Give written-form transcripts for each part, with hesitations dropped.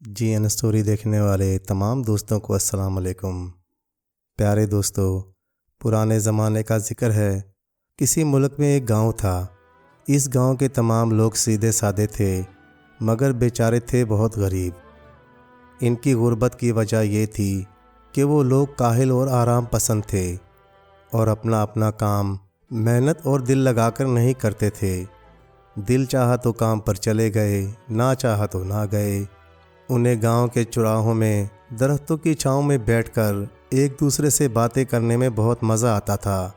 جی N story دیکھنے والے تمام دوستوں کو السلام علیکم۔ پیارے دوستو، پرانے زمانے کا ذکر ہے۔ کسی ملک میں ایک گاؤں تھا۔ اس گاؤں کے تمام لوگ سیدھے سادے تھے، مگر بیچارے تھے بہت غریب۔ ان کی غربت کی وجہ یہ تھی کہ وہ لوگ کاہل اور آرام پسند تھے اور اپنا اپنا کام محنت اور دل لگا کر نہیں کرتے تھے۔ دل چاہا تو کام پر چلے گئے، نہ چاہا تو نہ گئے۔ انہیں گاؤں کے چوراہوں میں درختوں کی چھاؤں میں بیٹھ کر ایک دوسرے سے باتیں کرنے میں بہت مزہ آتا تھا۔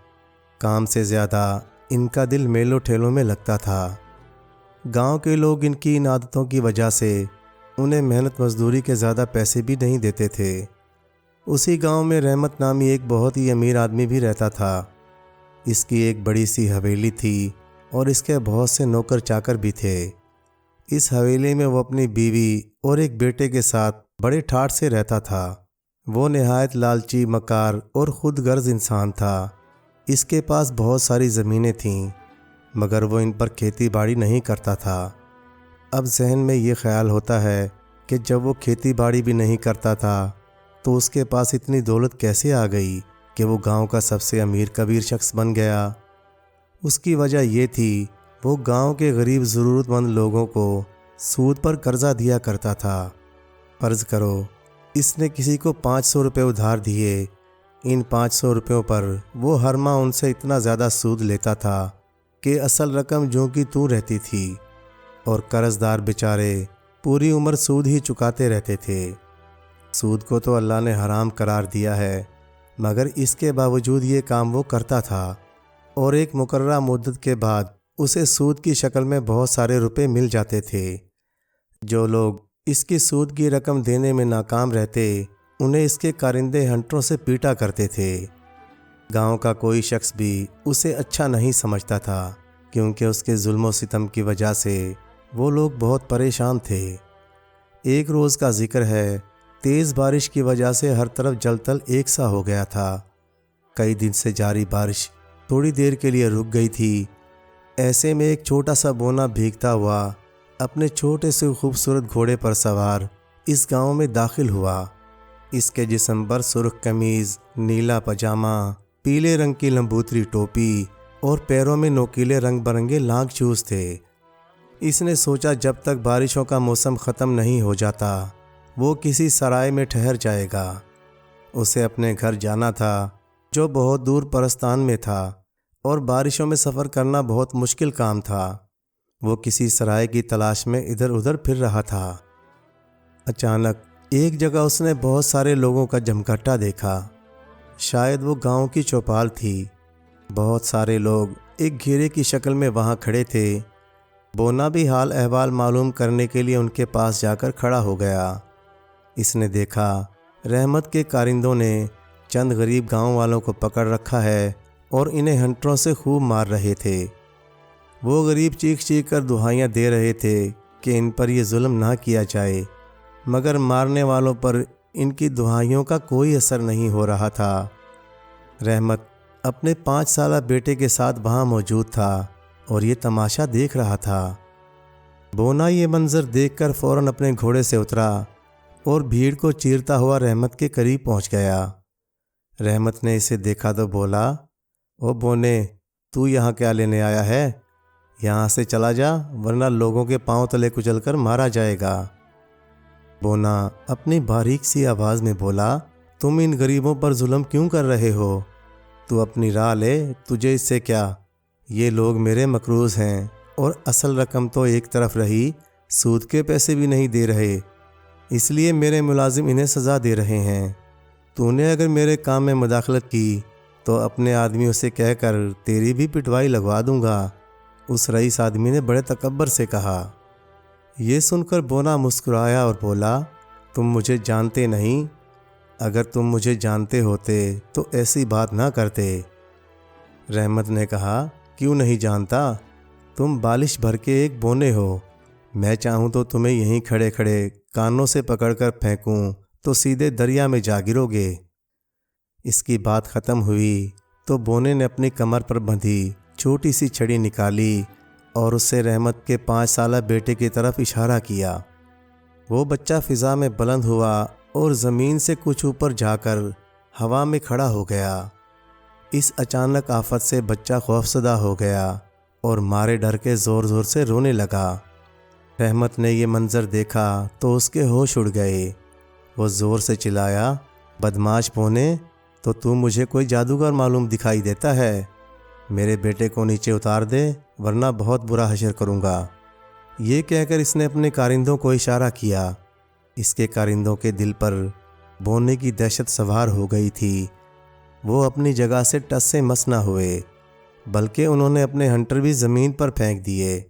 کام سے زیادہ ان کا دل میلوں ٹھیلوں میں لگتا تھا۔ گاؤں کے لوگ ان کی ان عادتوں کی وجہ سے انہیں محنت مزدوری کے زیادہ پیسے بھی نہیں دیتے تھے۔ اسی گاؤں میں رحمت نامی ایک بہت ہی امیر آدمی بھی رہتا تھا۔ اس کی ایک بڑی سی حویلی تھی اور اس کے بہت سے نوکر چاکر بھی تھے۔ اس حویلی میں وہ اپنی بیوی اور ایک بیٹے کے ساتھ بڑے ٹھاٹھ سے رہتا تھا۔ وہ نہایت لالچی، مکار اور خود غرض انسان تھا۔ اس کے پاس بہت ساری زمینیں تھیں، مگر وہ ان پر کھیتی باڑی نہیں کرتا تھا۔ اب ذہن میں یہ خیال ہوتا ہے کہ جب وہ کھیتی باڑی بھی نہیں کرتا تھا تو اس کے پاس اتنی دولت کیسے آ گئی کہ وہ گاؤں کا سب سے امیر کبیر شخص بن گیا۔ اس کی وجہ یہ تھی، وہ گاؤں کے غریب ضرورت مند لوگوں کو سود پر قرضہ دیا کرتا تھا۔ فرض کرو اس نے کسی کو 500 روپے ادھار دیے۔ ان 500 روپیوں پر وہ ہر ماہ ان سے اتنا زیادہ سود لیتا تھا کہ اصل رقم جوں کی توں رہتی تھی، اور قرض دار بیچارے پوری عمر سود ہی چکاتے رہتے تھے۔ سود کو تو اللہ نے حرام قرار دیا ہے، مگر اس کے باوجود یہ کام وہ کرتا تھا، اور ایک مقررہ مدت کے بعد اسے سود کی شکل میں بہت سارے روپے مل جاتے تھے۔ جو لوگ اس کی سود کی رقم دینے میں ناکام رہتے، انہیں اس کے کارندے ہنٹروں سے پیٹا کرتے تھے۔ گاؤں کا کوئی شخص بھی اسے اچھا نہیں سمجھتا تھا، کیونکہ اس کے ظلم و ستم کی وجہ سے وہ لوگ بہت پریشان تھے۔ ایک روز کا ذکر ہے، تیز بارش کی وجہ سے ہر طرف جل تل ایک سا ہو گیا تھا۔ کئی دن سے جاری بارش تھوڑی دیر کے لیے رک گئی تھی۔ ایسے میں ایک چھوٹا سا بونا بھیگتا ہوا اپنے چھوٹے سے خوبصورت گھوڑے پر سوار اس گاؤں میں داخل ہوا۔ اس کے جسم پر سرخ قمیض، نیلا پاجامہ، پیلے رنگ کی لمبوتری ٹوپی اور پیروں میں نوکیلے رنگ برنگے لانگ شوز تھے۔ اس نے سوچا جب تک بارشوں کا موسم ختم نہیں ہو جاتا وہ کسی سرائے میں ٹھہر جائے گا۔ اسے اپنے گھر جانا تھا، جو بہت دور پرستان میں تھا، اور بارشوں میں سفر کرنا بہت مشکل کام تھا۔ وہ کسی سرائے کی تلاش میں ادھر ادھر پھر رہا تھا۔ اچانک ایک جگہ اس نے بہت سارے لوگوں کا جمگھٹا دیکھا۔ شاید وہ گاؤں کی چوپال تھی۔ بہت سارے لوگ ایک گھیرے کی شکل میں وہاں کھڑے تھے۔ بونا بھی حال احوال معلوم کرنے کے لیے ان کے پاس جا کر کھڑا ہو گیا۔ اس نے دیکھا رحمت کے کارندوں نے چند غریب گاؤں والوں کو پکڑ رکھا ہے اور انہیں ہنٹروں سے خوب مار رہے تھے۔ وہ غریب چیخ چیخ کر دہائیاں دے رہے تھے کہ ان پر یہ ظلم نہ کیا جائے، مگر مارنے والوں پر ان کی دہائیوں کا کوئی اثر نہیں ہو رہا تھا۔ رحمت اپنے 5 سالہ بیٹے کے ساتھ وہاں موجود تھا اور یہ تماشا دیکھ رہا تھا۔ بونا یہ منظر دیکھ کر فوراً اپنے گھوڑے سے اترا اور بھیڑ کو چیرتا ہوا رحمت کے قریب پہنچ گیا۔ رحمت نے اسے دیکھا تو بولا، او بونے، تو یہاں کیا لینے آیا ہے؟ یہاں سے چلا جا، ورنہ لوگوں کے پاؤں تلے کچل کر مارا جائے گا۔ بونا اپنی باریک سی آواز میں بولا، تم ان غریبوں پر ظلم کیوں کر رہے ہو؟ تو اپنی راہ لے، تجھے اس سے کیا؟ یہ لوگ میرے مقروض ہیں اور اصل رقم تو ایک طرف رہی، سود کے پیسے بھی نہیں دے رہے، اس لیے میرے ملازم انہیں سزا دے رہے ہیں۔ تو نے اگر میرے کام میں مداخلت کی تو اپنے آدمیوں سے کہہ کر تیری بھی پٹوائی لگوا دوں گا، اس رئیس آدمی نے بڑے تکبر سے کہا۔ یہ سن کر بونا مسکرایا اور بولا، تم مجھے جانتے نہیں، اگر تم مجھے جانتے ہوتے تو ایسی بات نہ کرتے۔ رحمت نے کہا، کیوں نہیں جانتا؟ تم بالش بھر کے ایک بونے ہو، میں چاہوں تو تمہیں یہیں کھڑے کھڑے کانوں سے پکڑ کر پھینکوں تو سیدھے دریا میں جا گرو گے۔ اس کی بات ختم ہوئی تو بونے نے اپنی کمر پر بندھی چھوٹی سی چھڑی نکالی اور اس سے رحمت کے 5 سالہ بیٹے کی طرف اشارہ کیا۔ وہ بچہ فضا میں بلند ہوا اور زمین سے کچھ اوپر جا کر ہوا میں کھڑا ہو گیا۔ اس اچانک آفت سے بچہ خوفزدہ ہو گیا اور مارے ڈر کے زور زور سے رونے لگا۔ رحمت نے یہ منظر دیکھا تو اس کے ہوش اڑ گئے۔ وہ زور سے چلایا، بدماش بونے، تو مجھے کوئی جادوگر معلوم دکھائی دیتا ہے؟ میرے بیٹے کو نیچے اتار دے ورنہ بہت برا حشر کروں گا۔ یہ کہہ کر اس نے اپنے کارندوں کو اشارہ کیا۔ اس کے کارندوں کے دل پر بونے کی دہشت سوار ہو گئی تھی۔ وہ اپنی جگہ سے ٹس سے مس نہ ہوئے، بلکہ انہوں نے اپنے ہنٹر بھی زمین پر پھینک دیے۔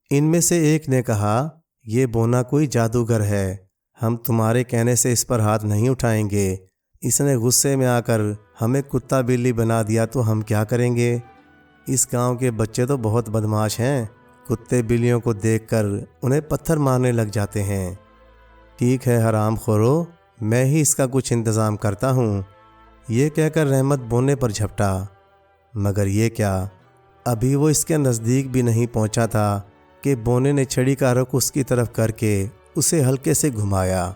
ان میں سے ایک نے کہا، یہ بونا کوئی جادوگر ہے، ہم تمہارے کہنے سے اس پر ہاتھ نہیں اٹھائیں گے۔ اس نے غصے میں آ کر ہمیں کتا بلی بنا دیا تو ہم کیا کریں گے؟ اس گاؤں کے بچے تو بہت بدماش ہیں، کتے بلیوں کو دیکھ کر انہیں پتھر مارنے لگ جاتے ہیں۔ ٹھیک ہے حرام خورو، میں ہی اس کا کچھ انتظام کرتا ہوں۔ یہ کہہ کر رحمت بونے پر جھپٹا، مگر یہ کیا، ابھی وہ اس کے نزدیک بھی نہیں پہنچا تھا کہ بونے نے چھڑی کا رخ اس کی طرف کر کے اسے ہلکے سے گھمایا۔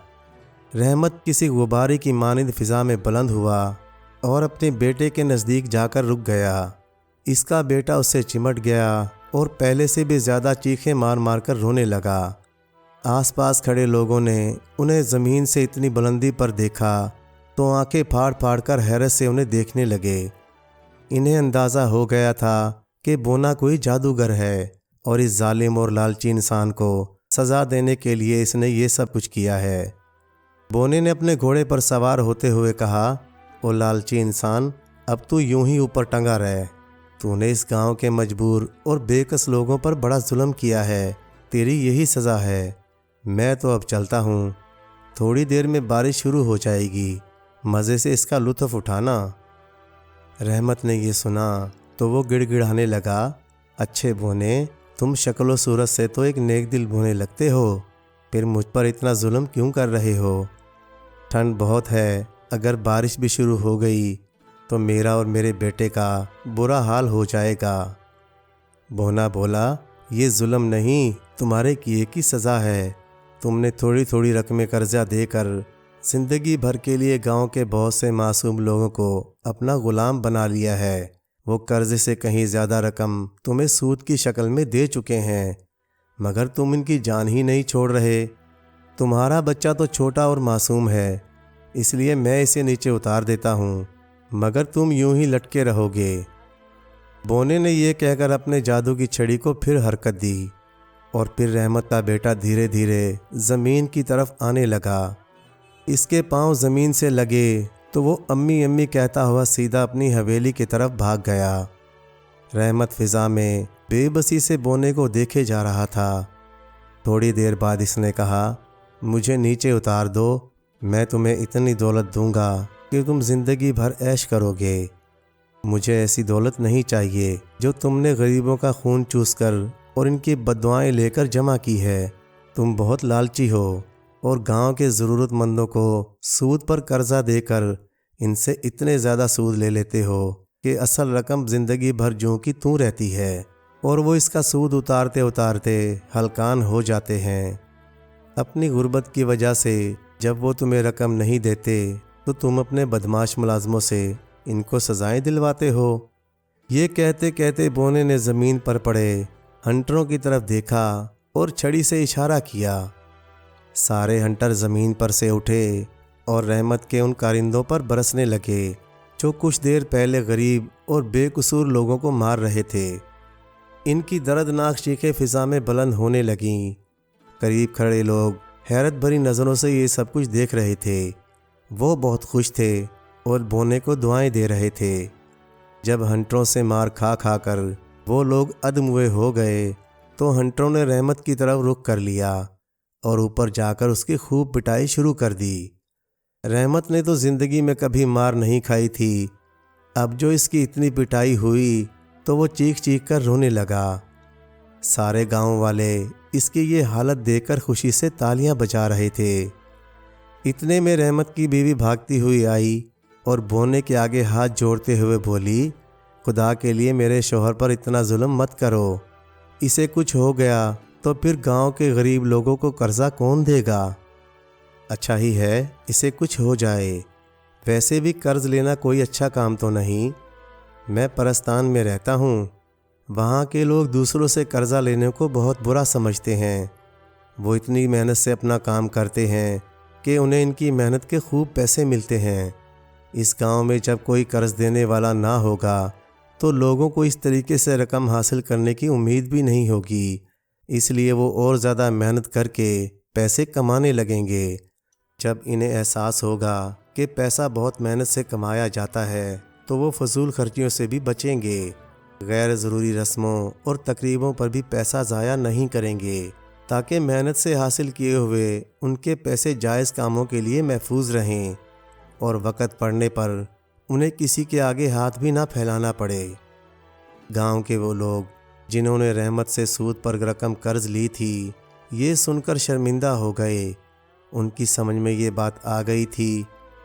رحمت کسی غبارے کی مانند فضا میں بلند ہوا اور اپنے بیٹے کے نزدیک جا کر رک گیا۔ اس کا بیٹا اس سے چمٹ گیا اور پہلے سے بھی زیادہ چیخیں مار مار کر رونے لگا۔ آس پاس کھڑے لوگوں نے انہیں زمین سے اتنی بلندی پر دیکھا تو آنکھیں پھاڑ پھاڑ کر حیرت سے انہیں دیکھنے لگے۔ انہیں اندازہ ہو گیا تھا کہ بونا کوئی جادوگر ہے اور اس ظالم اور لالچی انسان کو سزا دینے کے لیے اس نے یہ سب کچھ کیا ہے۔ بونے نے اپنے گھوڑے پر سوار ہوتے ہوئے کہا، او لالچی انسان، اب تو یوں ہی اوپر ٹنگا رہے۔ تو نے اس گاؤں کے مجبور اور بے کس لوگوں پر بڑا ظلم کیا ہے، تیری یہی سزا ہے۔ میں تو اب چلتا ہوں، تھوڑی دیر میں بارش شروع ہو جائے گی، مزے سے اس کا لطف اٹھانا۔ رحمت نے یہ سنا تو وہ گڑ گڑانے لگا، اچھے بونے، تم شکل و صورت سے تو ایک نیک دل بونے لگتے ہو، پھر مجھ پر اتنا ظلم کیوں کر رہے ہو؟ ٹھنڈ بہت ہے، اگر بارش بھی شروع ہو گئی تو میرا اور میرے بیٹے کا برا حال ہو جائے گا۔ بونا بولا، یہ ظلم نہیں، تمہارے کیے کی سزا ہے۔ تم نے تھوڑی تھوڑی رقمیں قرضہ دے کر زندگی بھر کے لیے گاؤں کے بہت سے معصوم لوگوں کو اپنا غلام بنا لیا ہے۔ وہ قرضے سے کہیں زیادہ رقم تمہیں سود کی شکل میں دے چکے ہیں، مگر تم ان کی جان ہی نہیں چھوڑ رہے۔ تمہارا بچہ تو چھوٹا اور معصوم ہے، اس لیے میں اسے نیچے اتار دیتا ہوں، مگر تم یوں ہی لٹکے رہو گے۔ بونے نے یہ کہہ کر اپنے جادو کی چھڑی کو پھر حرکت دی اور پھر رحمت کا بیٹا دھیرے دھیرے زمین کی طرف آنے لگا۔ اس کے پاؤں زمین سے لگے تو وہ امی امی کہتا ہوا سیدھا اپنی حویلی کی طرف بھاگ گیا۔ رحمت فضا میں بے بسی سے بونے کو دیکھے جا رہا تھا۔ تھوڑی دیر بعد اس نے کہا، مجھے نیچے اتار دو، میں تمہیں اتنی دولت دوں گا کہ تم زندگی بھر عیش کرو گے۔ مجھے ایسی دولت نہیں چاہیے جو تم نے غریبوں کا خون چوس کر اور ان کی بددعائیں لے کر جمع کی ہے۔ تم بہت لالچی ہو اور گاؤں کے ضرورت مندوں کو سود پر قرضہ دے کر ان سے اتنے زیادہ سود لے لیتے ہو کہ اصل رقم زندگی بھر جوں کی توں رہتی ہے اور وہ اس کا سود اتارتے اتارتے ہلکان ہو جاتے ہیں۔ اپنی غربت کی وجہ سے جب وہ تمہیں رقم نہیں دیتے تو تم اپنے بدماش ملازموں سے ان کو سزائیں دلواتے ہو۔ یہ کہتے کہتے بونے نے زمین پر پڑے ہنٹروں کی طرف دیکھا اور چھڑی سے اشارہ کیا۔ سارے ہنٹر زمین پر سے اٹھے اور رحمت کے ان کارندوں پر برسنے لگے جو کچھ دیر پہلے غریب اور بے قصور لوگوں کو مار رہے تھے۔ ان کی دردناک چیخیں فضا میں بلند ہونے لگیں۔ قریب کھڑے لوگ حیرت بھری نظروں سے یہ سب کچھ دیکھ رہے تھے۔ وہ بہت خوش تھے اور بونے کو دعائیں دے رہے تھے۔ جب ہنٹروں سے مار کھا کھا کر وہ لوگ ادموئے ہو گئے تو ہنٹروں نے رحمت کی طرف رخ کر لیا اور اوپر جا کر اس کی خوب پٹائی شروع کر دی۔ رحمت نے تو زندگی میں کبھی مار نہیں کھائی تھی، اب جو اس کی اتنی پٹائی ہوئی تو وہ چیخ چیخ کر رونے لگا۔ سارے گاؤں والے اس کی یہ حالت دیکھ کر خوشی سے تالیاں بجا رہے تھے۔ اتنے میں رحمت کی بیوی بھاگتی ہوئی آئی اور بونے کے آگے ہاتھ جوڑتے ہوئے بولی، خدا کے لیے میرے شوہر پر اتنا ظلم مت کرو، اسے کچھ ہو گیا تو پھر گاؤں کے غریب لوگوں کو قرضہ کون دے گا؟ اچھا ہی ہے اسے کچھ ہو جائے، ویسے بھی قرض لینا کوئی اچھا کام تو نہیں۔ میں پرستان میں رہتا ہوں، وہاں کے لوگ دوسروں سے قرضہ لینے کو بہت برا سمجھتے ہیں۔ وہ اتنی محنت سے اپنا کام کرتے ہیں کہ انہیں ان کی محنت کے خوب پیسے ملتے ہیں۔ اس گاؤں میں جب کوئی قرض دینے والا نہ ہوگا تو لوگوں کو اس طریقے سے رقم حاصل کرنے کی امید بھی نہیں ہوگی، اس لیے وہ اور زیادہ محنت کر کے پیسے کمانے لگیں گے۔ جب انہیں احساس ہوگا کہ پیسہ بہت محنت سے کمایا جاتا ہے تو وہ فضول خرچیوں سے بھی بچیں گے، غیر ضروری رسموں اور تقریبوں پر بھی پیسہ ضائع نہیں کریں گے، تاکہ محنت سے حاصل کیے ہوئے ان کے پیسے جائز کاموں کے لیے محفوظ رہیں اور وقت پڑنے پر انہیں کسی کے آگے ہاتھ بھی نہ پھیلانا پڑے۔ گاؤں کے وہ لوگ جنہوں نے رحمت سے سود پر رقم قرض لی تھی، یہ سن کر شرمندہ ہو گئے۔ ان کی سمجھ میں یہ بات آ گئی تھی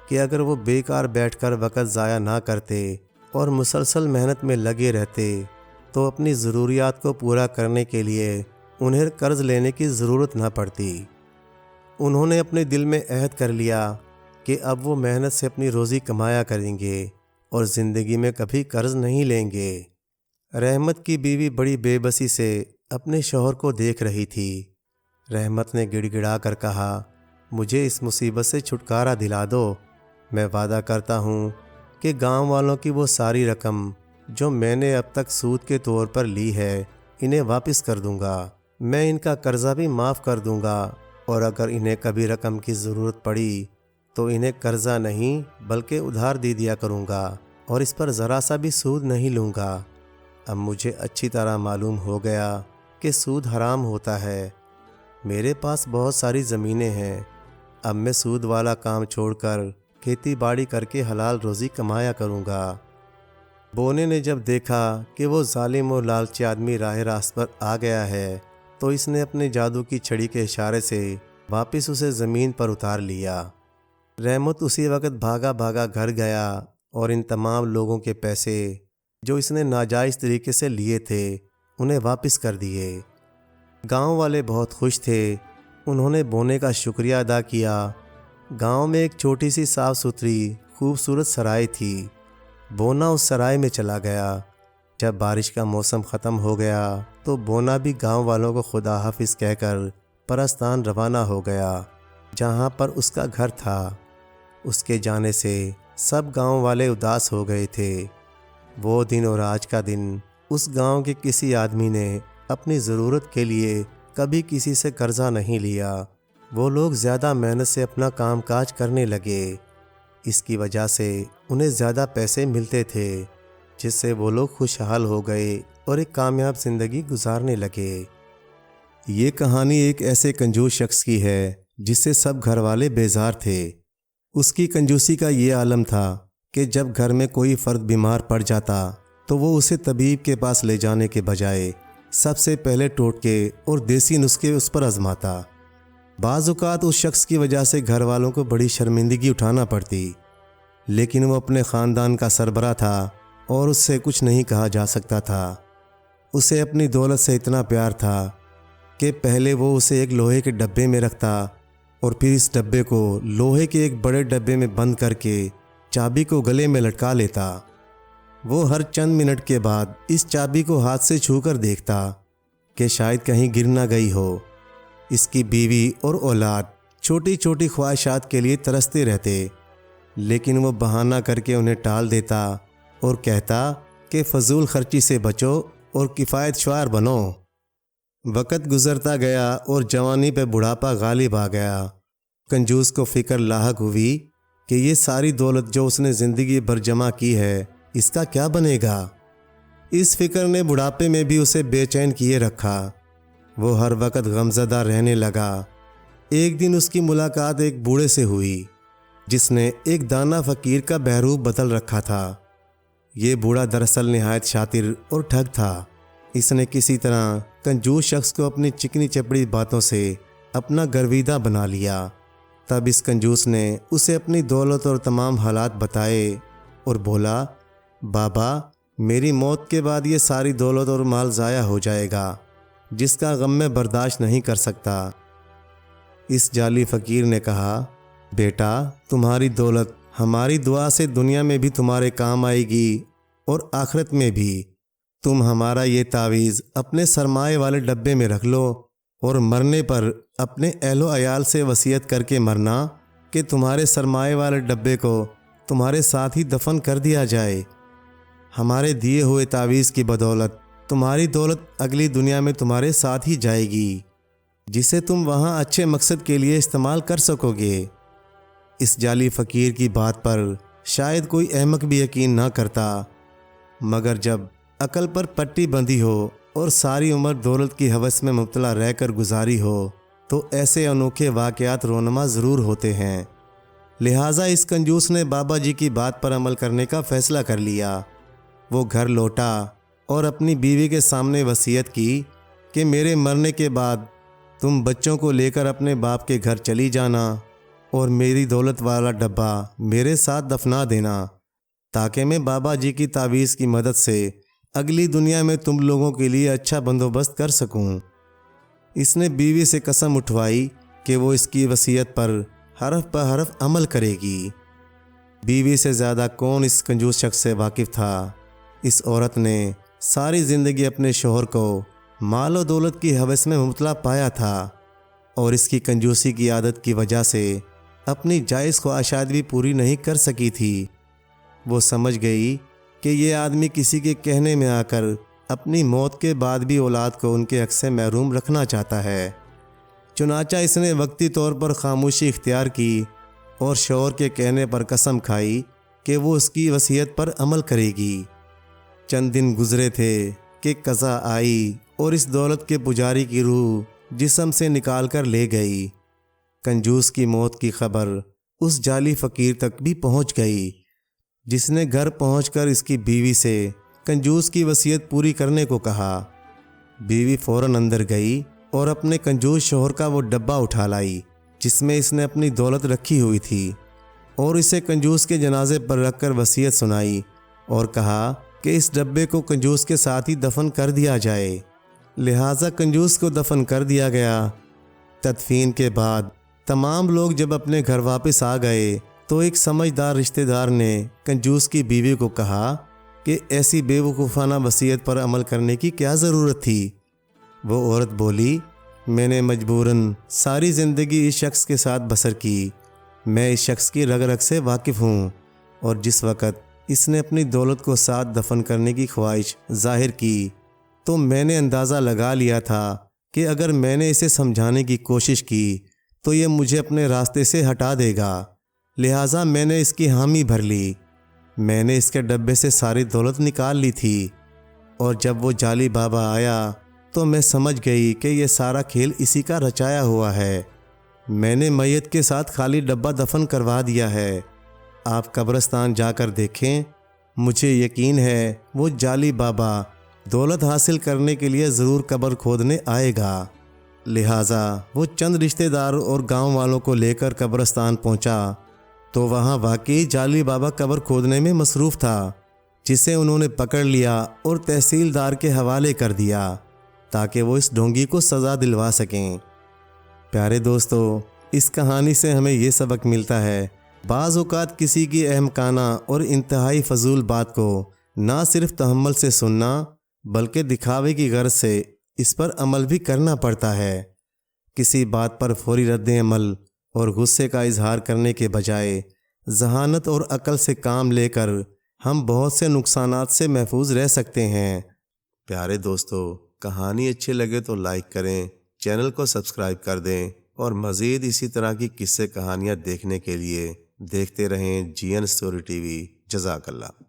کہ اگر وہ بیکار بیٹھ کر وقت ضائع نہ کرتے اور مسلسل محنت میں لگے رہتے تو اپنی ضروریات کو پورا کرنے کے لیے انہیں قرض لینے کی ضرورت نہ پڑتی۔ انہوں نے اپنے دل میں عہد کر لیا کہ اب وہ محنت سے اپنی روزی کمایا کریں گے اور زندگی میں کبھی قرض نہیں لیں گے۔ رحمت کی بیوی بڑی بے بسی سے اپنے شوہر کو دیکھ رہی تھی۔ رحمت نے گڑ گڑا کر کہا، مجھے اس مصیبت سے چھٹکارا دلا دو، میں وعدہ کرتا ہوں کہ گاؤں والوں کی وہ ساری رقم جو میں نے اب تک سود کے طور پر لی ہے انہیں واپس کر دوں گا، میں ان کا قرضہ بھی معاف کر دوں گا، اور اگر انہیں کبھی رقم کی ضرورت پڑی تو انہیں قرضہ نہیں بلکہ ادھار دے دیا کروں گا اور اس پر ذرا سا بھی سود نہیں لوں گا۔ اب مجھے اچھی طرح معلوم ہو گیا کہ سود حرام ہوتا ہے۔ میرے پاس بہت ساری زمینیں ہیں، اب میں سود والا کام چھوڑ کر کھیتی باڑی کر کے حلال روزی کمایا کروں گا۔ بونے نے جب دیکھا کہ وہ ظالم اور لالچی آدمی راہ راست پر آ گیا ہے تو اس نے اپنے جادو کی چھڑی کے اشارے سے واپس اسے زمین پر اتار لیا۔ رحمت اسی وقت بھاگا بھاگا گھر گیا اور ان تمام لوگوں کے پیسے جو اس نے ناجائز طریقے سے لیے تھے انہیں واپس کر دیے۔ گاؤں والے بہت خوش تھے، انہوں نے بونے کا شکریہ ادا کیا۔ گاؤں میں ایک چھوٹی سی صاف ستھری خوبصورت سرائے تھی۔ بونا اس سرائے میں چلا گیا۔ جب بارش کا موسم ختم ہو گیا تو بونا بھی گاؤں والوں کو خدا حافظ کہہ کر پرستان روانہ ہو گیا جہاں پر اس کا گھر تھا۔ اس کے جانے سے سب گاؤں والے اداس ہو گئے تھے۔ وہ دن اور آج کا دن اس گاؤں کے کسی آدمی نے اپنی ضرورت کے لیے کبھی کسی سے قرضہ نہیں لیا۔ وہ لوگ زیادہ محنت سے اپنا کام کاج کرنے لگے، اس کی وجہ سے انہیں زیادہ پیسے ملتے تھے، جس سے وہ لوگ خوشحال ہو گئے اور ایک کامیاب زندگی گزارنے لگے۔ یہ کہانی ایک ایسے کنجوس شخص کی ہے جس سے سب گھر والے بیزار تھے۔ اس کی کنجوسی کا یہ عالم تھا کہ جب گھر میں کوئی فرد بیمار پڑ جاتا تو وہ اسے طبیب کے پاس لے جانے کے بجائے سب سے پہلے ٹوٹکے اور دیسی نسخے اس پر آزماتا۔ بعض اوقات اس شخص کی وجہ سے گھر والوں کو بڑی شرمندگی اٹھانا پڑتی، لیکن وہ اپنے خاندان کا سربراہ تھا اور اس سے کچھ نہیں کہا جا سکتا تھا۔ اسے اپنی دولت سے اتنا پیار تھا کہ پہلے وہ اسے ایک لوہے کے ڈبے میں رکھتا اور پھر اس ڈبے کو لوہے کے ایک بڑے ڈبے میں بند کر کے چابی کو گلے میں لٹکا لیتا۔ وہ ہر چند منٹ کے بعد اس چابی کو ہاتھ سے چھو کر دیکھتا کہ شاید کہیں گر نہ گئی ہو۔ اس کی بیوی اور اولاد چھوٹی چھوٹی خواہشات کے لیے ترستے رہتے، لیکن وہ بہانہ کر کے انہیں ٹال دیتا اور کہتا کہ فضول خرچی سے بچو اور کفایت شعار بنو۔ وقت گزرتا گیا اور جوانی پہ بڑھاپا غالب آ گیا۔ کنجوس کو فکر لاحق ہوئی کہ یہ ساری دولت جو اس نے زندگی بھر جمع کی ہے اس کا کیا بنے گا۔ اس فکر نے بڑھاپے میں بھی اسے بے چین کیے رکھا۔ وہ ہر وقت غمزدہ رہنے لگا۔ ایک دن اس کی ملاقات ایک بوڑھے سے ہوئی جس نے ایک دانا فقیر کا بہروپ بدل رکھا تھا۔ یہ بوڑھا دراصل نہایت شاطر اور ٹھگ تھا۔ اس نے کسی طرح کنجوس شخص کو اپنی چکنی چپڑی باتوں سے اپنا گرویدہ بنا لیا۔ تب اس کنجوس نے اسے اپنی دولت اور تمام حالات بتائے اور بولا، بابا میری موت کے بعد یہ ساری دولت اور مال ضائع ہو جائے گا جس کا غم میں برداشت نہیں کر سکتا۔ اس جعلی فقیر نے کہا، بیٹا تمہاری دولت ہماری دعا سے دنیا میں بھی تمہارے کام آئے گی اور آخرت میں بھی۔ تم ہمارا یہ تعویذ اپنے سرمایے والے ڈبے میں رکھ لو اور مرنے پر اپنے اہل و عیال سے وصیت کر کے مرنا کہ تمہارے سرمایے والے ڈبے کو تمہارے ساتھ ہی دفن کر دیا جائے۔ ہمارے دیے ہوئے تعویذ کی بدولت تمہاری دولت اگلی دنیا میں تمہارے ساتھ ہی جائے گی، جسے تم وہاں اچھے مقصد کے لیے استعمال کر سکو گے۔ اس جعلی فقیر کی بات پر شاید کوئی احمق بھی یقین نہ کرتا، مگر جب عقل پر پٹی بندھی ہو اور ساری عمر دولت کی ہوس میں مبتلا رہ کر گزاری ہو تو ایسے انوکھے واقعات رونما ضرور ہوتے ہیں۔ لہٰذا اس کنجوس نے بابا جی کی بات پر عمل کرنے کا فیصلہ کر لیا۔ وہ گھر لوٹا اور اپنی بیوی کے سامنے وصیت کی کہ میرے مرنے کے بعد تم بچوں کو لے کر اپنے باپ کے گھر چلی جانا اور میری دولت والا ڈبہ میرے ساتھ دفنا دینا، تاکہ میں بابا جی کی تعویذ کی مدد سے اگلی دنیا میں تم لوگوں کے لیے اچھا بندوبست کر سکوں۔ اس نے بیوی سے قسم اٹھوائی کہ وہ اس کی وصیت پر حرف بہ حرف عمل کرے گی۔ بیوی سے زیادہ کون اس کنجوس شخص سے واقف تھا۔ اس عورت نے ساری زندگی اپنے شوہر کو مال و دولت کی ہوس میں مبتلا پایا تھا اور اس کی کنجوسی کی عادت کی وجہ سے اپنی جائز خواہشات بھی پوری نہیں کر سکی تھی۔ وہ سمجھ گئی کہ یہ آدمی کسی کے کہنے میں آ کر اپنی موت کے بعد بھی اولاد کو ان کے حق سے محروم رکھنا چاہتا ہے۔ چنانچہ اس نے وقتی طور پر خاموشی اختیار کی اور شوہر کے کہنے پر قسم کھائی کہ وہ اس کی وصیت پر عمل کرے گی۔ چند دن گزرے تھے کہ قضا آئی اور اس دولت کے پجاری کی روح جسم سے نکال کر لے گئی۔ کنجوس کی موت کی خبر اس جعلی فقیر تک بھی پہنچ گئی، جس نے گھر پہنچ کر اس کی بیوی سے کنجوس کی وصیت پوری کرنے کو کہا۔ بیوی فوراً اندر گئی اور اپنے کنجوس شوہر کا وہ ڈبہ اٹھا لائی جس میں اس نے اپنی دولت رکھی ہوئی تھی، اور اسے کنجوس کے جنازے پر رکھ کر وصیت سنائی اور کہا کہ اس ڈبے کو کنجوس کے ساتھ ہی دفن کر دیا جائے۔ لہٰذا کنجوس کو دفن کر دیا گیا۔ تدفین کے بعد تمام لوگ جب اپنے گھر واپس آ گئے تو ایک سمجھدار رشتہ دار نے کنجوس کی بیوی کو کہا کہ ایسی بے وقوفانہ وصیت پر عمل کرنے کی کیا ضرورت تھی۔ وہ عورت بولی، میں نے مجبوراً ساری زندگی اس شخص کے ساتھ بسر کی۔ میں اس شخص کی رگ رگ سے واقف ہوں، اور جس وقت اس نے اپنی دولت کو ساتھ دفن کرنے کی خواہش ظاہر کی تو میں نے اندازہ لگا لیا تھا کہ اگر میں نے اسے سمجھانے کی کوشش کی تو یہ مجھے اپنے راستے سے ہٹا دے گا، لہٰذا میں نے اس کی حامی بھر لی۔ میں نے اس کے ڈبے سے ساری دولت نکال لی تھی، اور جب وہ جعلی بابا آیا تو میں سمجھ گئی کہ یہ سارا کھیل اسی کا رچایا ہوا ہے۔ میں نے میت کے ساتھ خالی ڈبہ دفن کروا دیا ہے۔ آپ قبرستان جا کر دیکھیں، مجھے یقین ہے وہ جعلی بابا دولت حاصل کرنے کے لیے ضرور قبر کھودنے آئے گا۔ لہٰذا وہ چند رشتہ دار اور گاؤں والوں کو لے کر قبرستان پہنچا تو وہاں واقعی جعلی بابا قبر کھودنے میں مصروف تھا، جسے انہوں نے پکڑ لیا اور تحصیلدار کے حوالے کر دیا تاکہ وہ اس ڈھونگی کو سزا دلوا سکیں۔ پیارے دوستو، اس کہانی سے ہمیں یہ سبق ملتا ہے، بعض اوقات کسی کی احمقانہ اور انتہائی فضول بات کو نہ صرف تحمل سے سننا بلکہ دکھاوے کی غرض سے اس پر عمل بھی کرنا پڑتا ہے۔ کسی بات پر فوری رد عمل اور غصے کا اظہار کرنے کے بجائے ذہانت اور عقل سے کام لے کر ہم بہت سے نقصانات سے محفوظ رہ سکتے ہیں۔ پیارے دوستو، کہانی اچھی لگے تو لائک کریں، چینل کو سبسکرائب کر دیں، اور مزید اسی طرح کی قصے کہانیاں دیکھنے کے لیے دیکھتے رہیں جی این اسٹوری ٹی وی۔ جزاک اللہ۔